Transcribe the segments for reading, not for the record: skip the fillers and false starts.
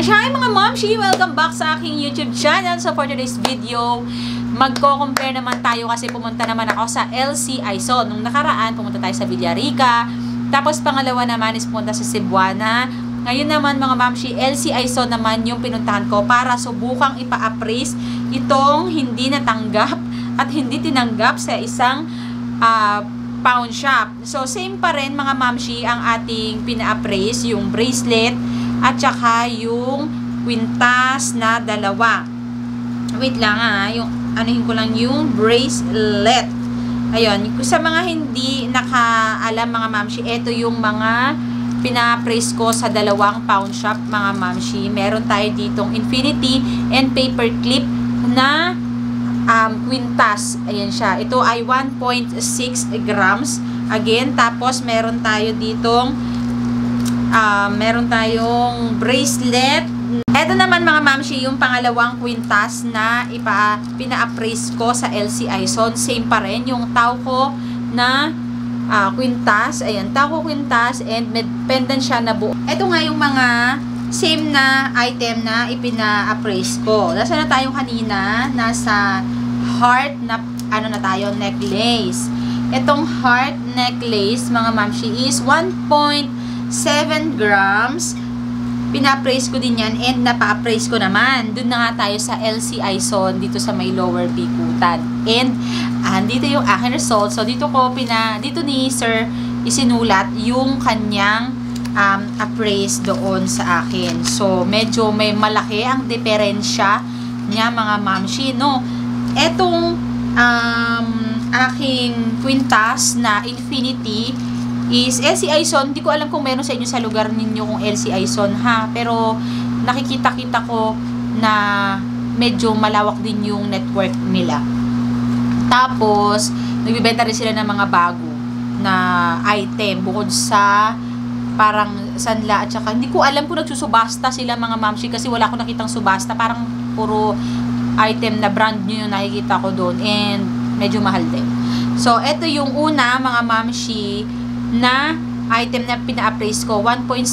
Hi mga momshi! Welcome back sa aking YouTube channel. So for today's video, magko-compare naman tayo kasi pumunta naman ako sa LC Aizon. Nung nakaraan, pumunta tayo sa Villarica. Tapos pangalawa naman is pumunta sa Cebuana. Ngayon naman mga momshi, LC Aizon naman yung pinuntahan ko para subukang ipa-appraise itong hindi natanggap at hindi tinanggap sa isang pawn shop. So same pa rin mga momshi ang ating pina-appraise, yung bracelet at saka yung kwintas na dalawa. Wait lang yung anuhin ko lang yung bracelet. Ayun, sa mga hindi nakaalam mga mamshi, ito yung mga pina-appraise ko sa dalawang pawn shop mga mamshi. Meron tayo ditong infinity and paperclip na kwintas. Ayan siya. Ito ay 1.6 grams. Again, tapos meron tayo ditong meron tayong bracelet. Ito naman mga mamshi, yung pangalawang kwintas na pina-appraise ko sa LC Aizon. Same pa rin, yung tao ko na kwintas. Ayan, tao ko kwintas and pendant siya na buo. Ito nga yung mga same na item na ipina-appraise ko. Nasa na tayo kanina? Nasa heart na ano na tayo, necklace. Itong heart necklace mga mamshi is 1.7 grams. Pina-appraise ko din yan and napa-appraise ko naman. Doon na nga tayo sa LC Aizon dito sa may Lower Bikutan. And dito yung aking result. So dito ni Sir isinulat yung kanyang appraise doon sa akin. So medyo may malaki ang diferensya niya mga mamshi, no? Etong aking kwintas na infinity is LC Aizon. Hindi ko alam kung meron sa inyo sa lugar ninyo kung LC Aizon pero nakikita-kita ko na medyo malawak din yung network nila. Tapos nagbibenta rin sila ng mga bago na item bukod sa parang sanla at saka hindi ko alam kung nagsusubasta sila mga mamshi kasi wala akong nakitang subasta. Parang puro item na brand new yung nakikita ko doon and medyo mahal din. So ito yung una mga mamshi na item na pina-appraise ko, 1.6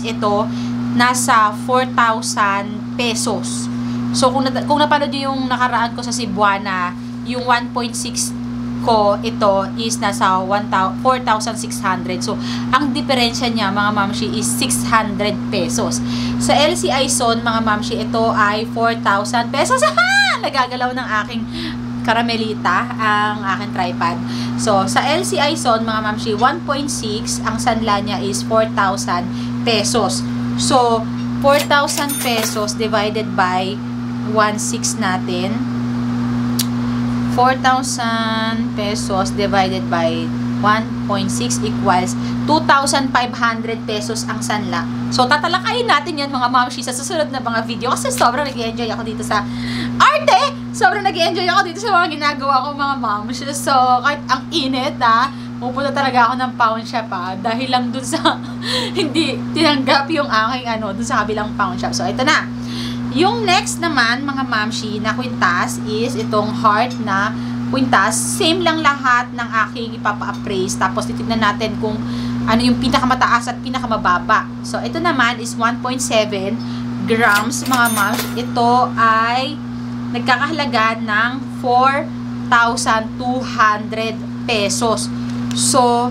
ito, nasa 4,000 pesos. So, kung napanood yung nakaraan ko sa Cebuana, yung 1.6 ko, ito is nasa 4,600. So, ang diferensya niya, mga mamshi, is 600 pesos. Sa LC Aizon, mga mamshi, ito ay 4,000 pesos. Nagagalaw ng aking karamelita ang aking tripod. So, sa LC Aizon, mga mamshi, 1.6, ang sanla niya is 4,000 pesos. So, 4,000 pesos divided by 1.6 natin. 4,000 pesos divided by 1.6 equals 2,500 pesos ang sanla. So, tatalakayin natin yan mga mamshi sa susunod na mga video kasi sobrang nag-enjoy ako dito sa arte! Sobrang nag-enjoy ako dito sa mga ginagawa ko mga mamshi. So, kahit ang init pupunta talaga ako ng pawn shop dahil lang dun sa hindi tinanggap yung aking dun sa kabilang pawn shop. So, ito na. Yung next naman mga mamshi na kwintas is itong heart na kwintas. Same lang lahat ng aking ipapa-appraise. Tapos titignan natin kung ano yung pinakamataas at pinakamababa. So, ito naman is 1.7 grams mga mamshi. Ito ay nagkakahalaga ng 4,200 pesos. So,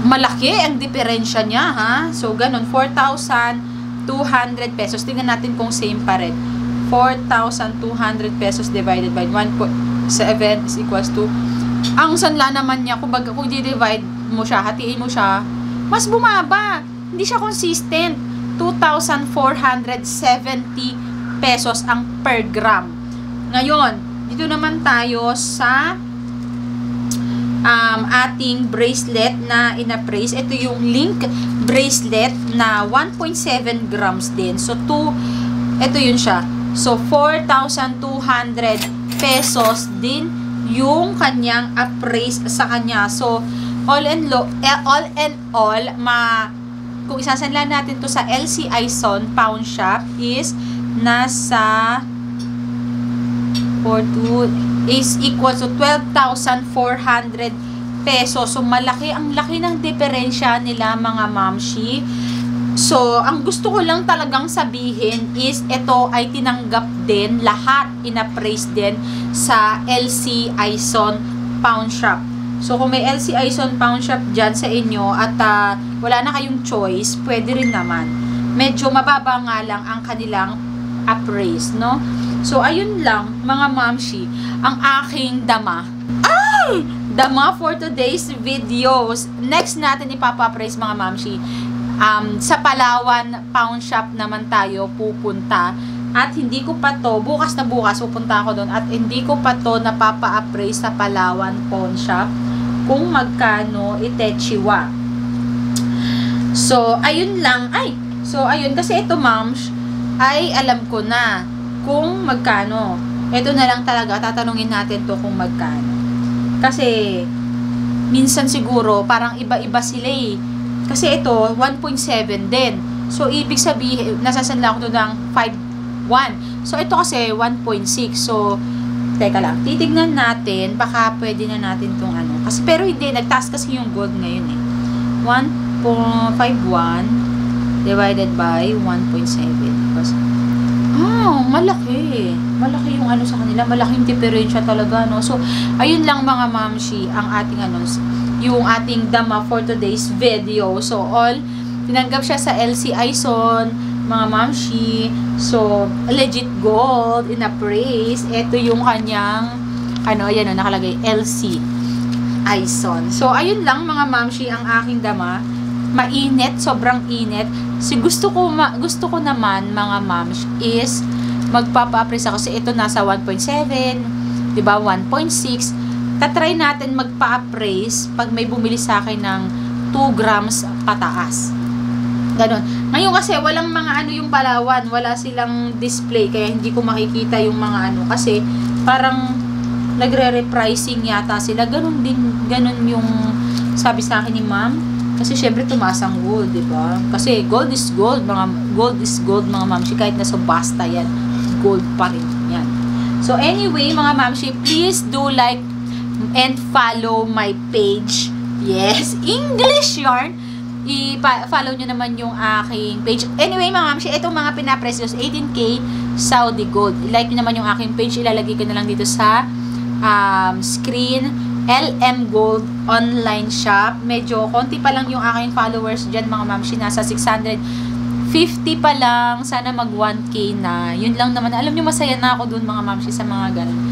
malaki ang diferensya niya, So, ganun, 4,200 pesos. Tingnan natin kung same pa rin. 4,200 pesos divided by 1.7 is equals to, ang sanla naman niya, kung di-divide mo siya, hatiin mo siya, mas bumaba. Hindi siya consistent. 2,470 pesos ang per gram. Ngayon, dito naman tayo sa ating bracelet na in-appraise. Ito yung link bracelet na 1.7 grams din. So, ito yun siya. So, 4,200 pesos din yung kanyang appraise sa kanya. So, all in all, kung isasanla natin to sa LC Aizon pawn shop is nasa 42 is equal to 12,400 pesos. So, ang laki ng diferensya nila mga mamshi. So, ang gusto ko lang talagang sabihin is ito ay tinanggap din, lahat inappraise din sa LC Aison Pawn Shop. So, kung may LC Aison Pawn Shop dyan sa inyo at wala na kayong choice, pwede rin naman. Medyo mababa nga lang ang kanilang appraise, no? So, ayun lang, mga mamshi, ang aking dama. Dama for today's videos. Next natin ipapa-appraise, mga mamshi. Sa Palawan Pawn Shop naman tayo pupunta. At hindi ko pa to, bukas na bukas pupunta ako doon. At hindi ko pa to napapa-appraise sa Palawan Pawn Shop kung magkano itechiwa. So, ayun lang. So, ayun. Kasi ito, mams, ay alam ko na kung magkano. Ito na lang talaga, tatanungin natin to kung magkano. Kasi, minsan siguro, parang iba-iba sila eh. Kasi ito, 1.7 din. So, ibig sabihin, nasasanla ko to ng 5.1. So, ito kasi 1.6. So, teka lang, titignan natin, baka pwede na natin tong ano. Kasi, pero hindi, nagtaas kasi yung gold ngayon eh. 1.51 divided by 1.7. Malaki. Malaki yung ano sa kanila. Malaking diferensya talaga, no? So, ayun lang mga mamshi, ang ating ano, yung ating dama for today's video. So, all, tinanggap siya sa LC Aison, mga mamshi. So, legit gold, in appraise. Ito yung kanyang, ano, ayan o, nakalagay, LC Aison. So, ayun lang mga mamshi, ang aking dama. Mainit, sobrang init. So, gusto ko naman, mga mamshi, is magpapa-appraise ako. Kasi ito nasa 1.7, diba, 1.6. Tatry natin magpa-appraise pag may bumili sa akin ng 2 grams pataas. Ganon. Ngayon kasi walang mga ano yung Palawan, wala silang display, kaya hindi ko makikita yung mga ano. Kasi parang nagre-repricing yata sila. Ganon yung sabi sa akin ni ma'am. Kasi syempre tumaas ang gold, diba? Kasi gold is gold, mga mamshi. Kahit na subasta yan, gold pa rin yan. So anyway, mga mamshi, please do like and follow my page. Yes, English Yarn. I-follow nyo naman yung aking page. Anyway, mga mamshi, itong mga pinaprecious 18K Saudi Gold. I-like nyo naman yung aking page. Ilalagay ko na lang dito sa screen. LM Gold Online Shop. Medyo konti pa lang yung aking followers dyan, mga mamshi. Nasa 650 pa lang. Sana mag 1K na. Yun lang naman. Alam nyo, masaya na ako dun, mga mamshi, sa mga ganun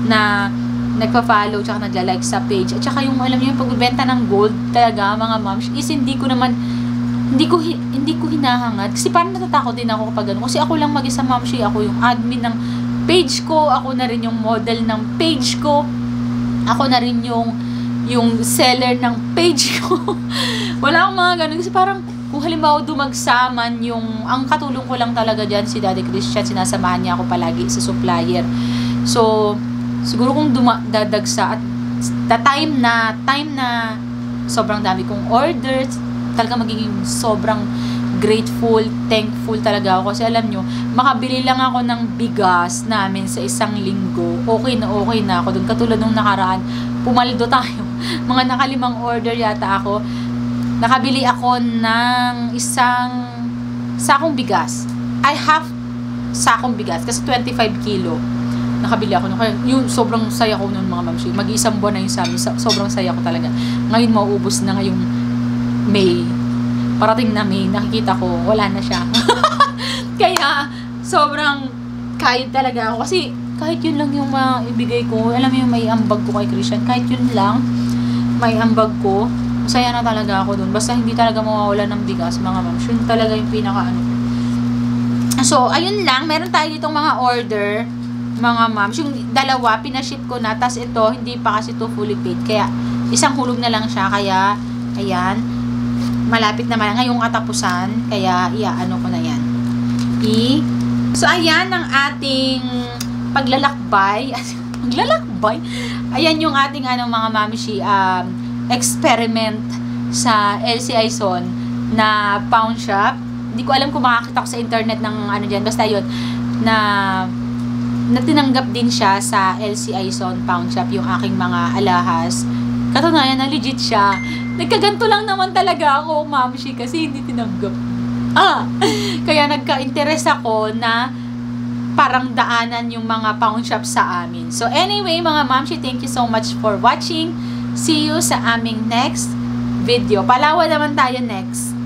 na nagpa-follow tsaka nagla-like sa page. At saka yung, alam niyo, yung pagbebenta ng gold talaga, mga moms, is hindi ko hinahangad. Kasi parang natatakot din ako kapag ano. Kasi ako lang mag-isa, momshi. Ako yung admin ng page ko. Ako na rin yung model ng page ko. Ako na rin yung seller ng page ko. Wala akong mga ganun. Kasi parang, kung halimbawa dumagsaman ang katulong ko lang talaga dyan, si Daddy Christian, sinasamahan niya ako palagi sa supplier. So, siguro kung dadagsa at time na sobrang dami kong orders, talaga magiging sobrang grateful, thankful talaga ako. Kasi alam nyo, makabili lang ako ng bigas namin sa isang linggo. Okay na ako dun. Katulad nung nakaraan, pumaldo tayo. Mga nakalimang order yata ako. Nakabili ako ng isang sakong bigas. I have sakong bigas kasi 25 kilo. Nakabili ako nun. Kaya yung sobrang saya ko nun, mga mamshi. Mag-isang buwan na yun sa amin. Sobrang saya ko talaga. Ngayon mauubos na ngayong May. Parating na May, nakikita ko, wala na siya. Kaya, sobrang kahit talaga ako. Kasi, kahit yun lang yung maibigay ko. Alam mo yung may ambag ko kay Christian. Kahit yun lang, may ambag ko. Masaya na talaga ako dun. Basta hindi talaga mawawala ng bigas, mga mamshi. Yun talaga yung pinaka-ano. So, ayun lang. Meron tayo ditong mga order, mga moms. Yung dalawa, pinaship ko na. Tas ito, hindi pa kasi to fully paid. Kaya, isang hulog na lang siya. Kaya, ayan. Malapit naman ngayong katapusan. Kaya, iaano ko na yan. So, ayan ang ating paglalakbay. Paglalakbay? Ayan yung ating mga mamishi, experiment sa LC Aison na pawn shop. Hindi ko alam kung makakita ko sa internet ng ano dyan. Basta yun, na tinanggap din siya sa LC Aison pawn shop yung aking mga alahas. Katunayan na legit siya. Nagkaganto lang naman talaga ako, mamshi, kasi hindi tinanggap. Kaya nagka-interest ako na parang daanan yung mga pawn shop sa amin. So anyway, mga mamshi, thank you so much for watching. See you sa aming next video. Palawan naman tayo next.